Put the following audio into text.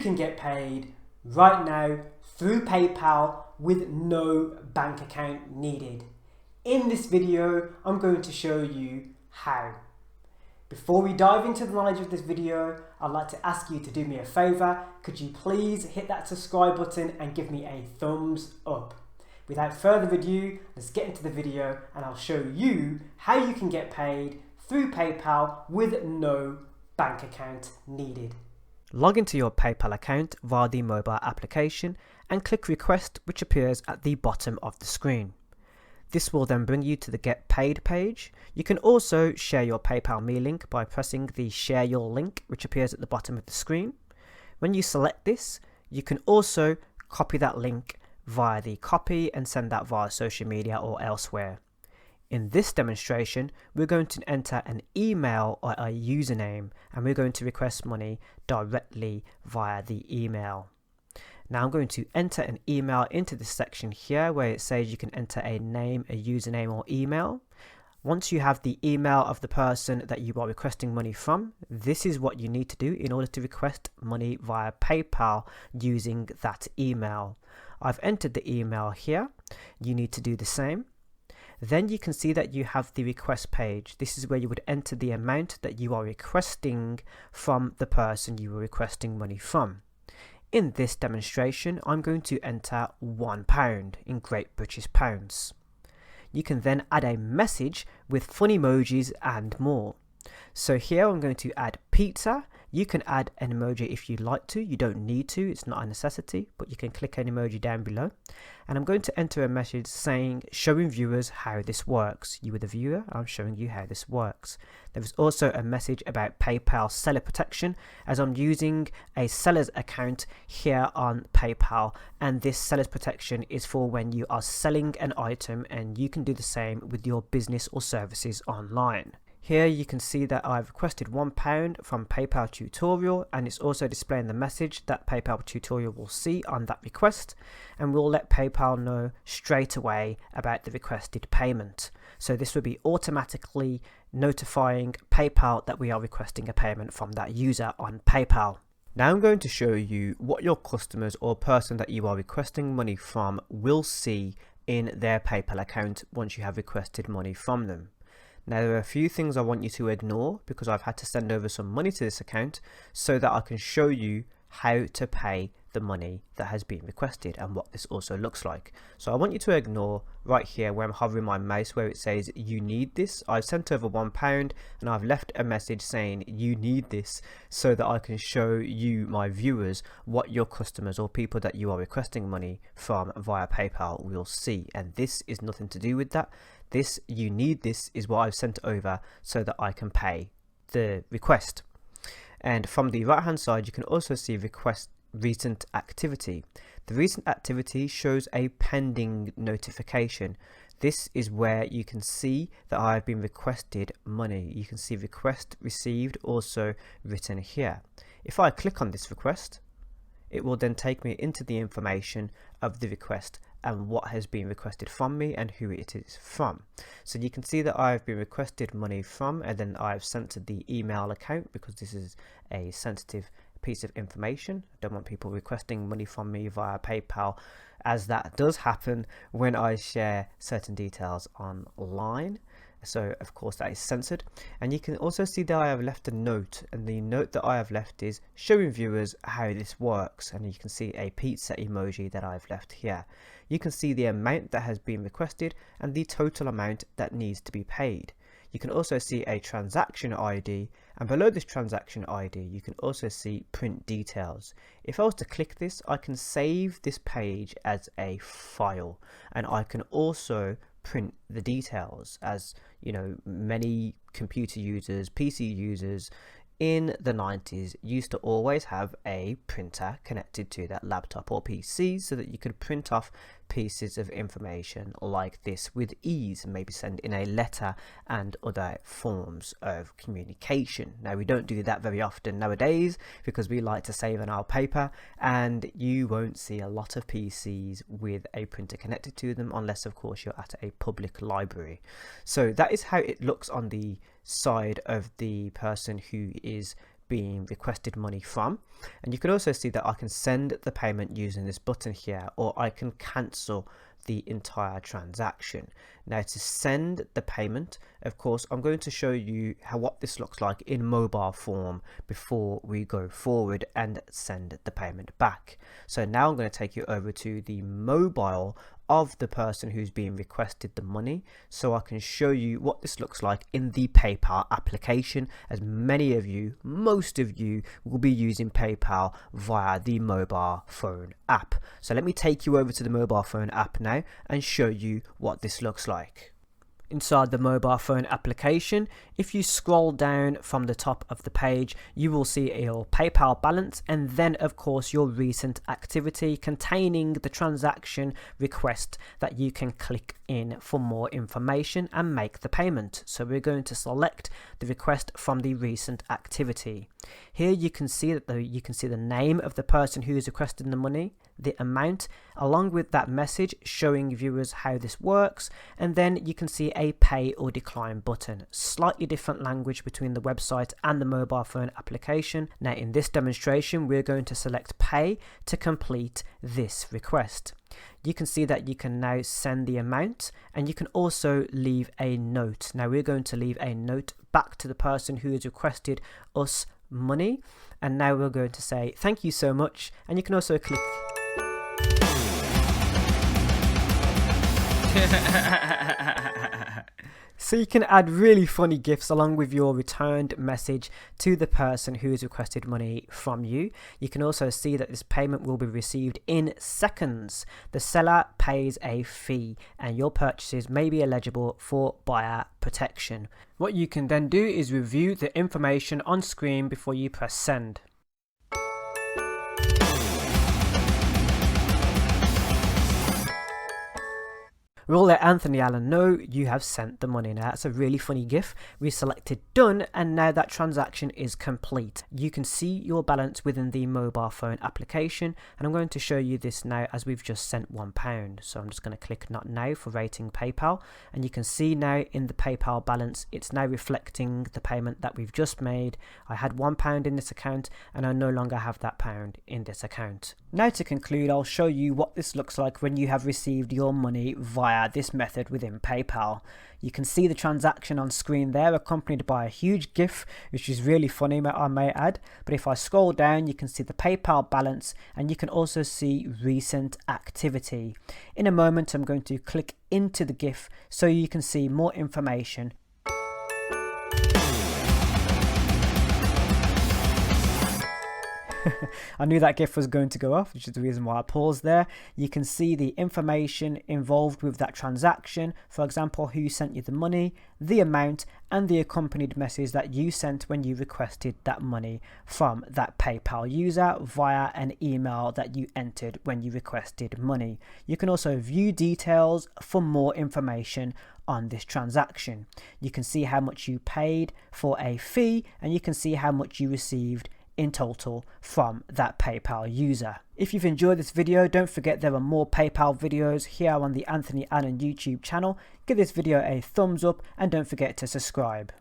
can get paid right now through PayPal with no bank account needed. In this video, I'm going to show you how. Before we dive into the knowledge of this video, I'd like to ask you to do me a favor. Could you please hit that subscribe button and give me a thumbs up? Without further ado, let's get into the video and I'll show you how you can get paid through PayPal with no bank account needed. Log into your PayPal account via the mobile application and click request, which appears at the bottom of the screen. This will then bring you to the Get Paid page. You can also share your PayPal Me link by pressing the Share Your Link, which appears at the bottom of the screen. When you select this, you can also copy that link via the copy and send that via social media or elsewhere. In this demonstration, we're going to enter an email or a username, and we're going to request money directly via the email. Now I'm going to enter an email into this section here where it says you can enter a name, a username or email. Once you have the email of the person that you are requesting money from, this is what you need to do in order to request money via PayPal using that email. I've entered the email here. You need to do the same. Then you can see that you have the request page. This is where you would enter the amount that you are requesting from the person you were requesting money from. In this demonstration, I'm going to enter £1 in Great British Pounds. You can then add a message with fun emojis and more. So here I'm going to add pizza. You can add an emoji if you'd like to. You don't need to, it's not a necessity, but you can click an emoji down below. And I'm going to enter a message saying, showing viewers how this works. You are the viewer, I'm showing you how this works. There is also a message about PayPal seller protection, as I'm using a seller's account here on PayPal, and this seller's protection is for when you are selling an item, and you can do the same with your business or services online. Here you can see that I've requested £1 from PayPal Tutorial, and it's also displaying the message that PayPal Tutorial will see on that request, and will let PayPal know straight away about the requested payment. So this will be automatically notifying PayPal that we are requesting a payment from that user on PayPal. Now I'm going to show you what your customers or person that you are requesting money from will see in their PayPal account once you have requested money from them. Now there are a few things I want you to ignore because I've had to send over some money to this account so that I can show you how to pay the money that has been requested and what this also looks like. So I want you to ignore right here where I'm hovering my mouse where it says you need this. I've sent over £1 and I've left a message saying you need this so that I can show you, my viewers, what your customers or people that you are requesting money from via PayPal will see. And this is nothing to do with that. This you need this is what I've sent over so that I can pay the request. And from the right hand side you can also see request recent activity. The recent activity shows a pending notification. This is where you can see that I have been requested money. You can see request received also written here. If I click on this request, it will then take me into the information of the request and what has been requested from me and who it is from. So you can see that I've been requested money from, and then I've sent to the email account because this is a sensitive piece of information. I don't want people requesting money from me via PayPal, as that does happen when I share certain details online. So of course that is censored. And you can also see that I have left a note, and the note that I have left is showing viewers how this works, and you can see a pizza emoji that I've left here. You can see the amount that has been requested and the total amount that needs to be paid. You can also see a transaction ID, and below this transaction ID you can also see print details. If I was to click this, I can save this page as a file, and I can also print the details, as you know, many computer users, PC users in the 90s used to always have a printer connected to that laptop or PC so that you could print off pieces of information like this with ease, and maybe send in a letter and other forms of communication. Now we don't do that very often nowadays because we like to save on our paper, and you won't see a lot of PCs with a printer connected to them unless of course you're at a public library. So that is how it looks on the side of the person who is being requested money from. And you can also see that I can send the payment using this button here, or I can cancel the entire transaction. Now, to send the payment, of course, I'm going to show you what this looks like in mobile form before we go forward and send the payment back. So now I'm going to take you over to the mobile of the person who's being requested the money, so I can show you what this looks like in the PayPal application, as many of you, most of you, will be using PayPal via the mobile phone app. So let me take you over to the mobile phone app now and show you what this looks like. Inside the mobile phone application, if you scroll down from the top of the page, you will see your PayPal balance and then of course your recent activity containing the transaction request that you can click in for more information and make the payment. So we're going to select the request from the recent activity. Here you can see that the name of the person who is requesting the money, the amount, along with that message showing viewers how this works, and then you can see a pay or decline button. Slightly different language between the website and the mobile phone application. Now in this demonstration we're going to select pay to complete this request. You can see that you can now send the amount, and you can also leave a note. Now we're going to leave a note back to the person who has requested us money, and now we're going to say thank you so much, and you can also click so you can add really funny GIFs along with your returned message to the person who has requested money from you. You can also see that this payment will be received in seconds. The seller pays a fee and your purchases may be eligible for buyer protection. What you can then do is review the information on screen before you press send. We'll let Anthony Allen know you have sent the money. Now that's a really funny GIF. We selected done, and now that transaction is complete. You can see your balance within the mobile phone application, and I'm going to show you this now as we've just sent £1. So I'm just going to click not now for rating PayPal, and you can see now in the PayPal balance it's now reflecting the payment that we've just made. I had £1 in this account and I no longer have that pound in this account. Now to conclude, I'll show you what this looks like when you have received your money via this method within PayPal. You can see the transaction on screen there, accompanied by a huge GIF, which is really funny, I may add. But if I scroll down, you can see the PayPal balance, and you can also see recent activity. In a moment, I'm going to click into the GIF so you can see more information. I knew that GIF was going to go off, which is the reason why I paused there. You can see the information involved with that transaction, for example, who sent you the money, the amount, and the accompanied message that you sent when you requested that money from that PayPal user via an email that you entered when you requested money. You can also view details for more information on this transaction. You can see how much you paid for a fee, and you can see how much you received in total from that PayPal user. If you've enjoyed this video, don't forget there are more PayPal videos here on the Anthony Allen YouTube channel. Give this video a thumbs up and don't forget to subscribe.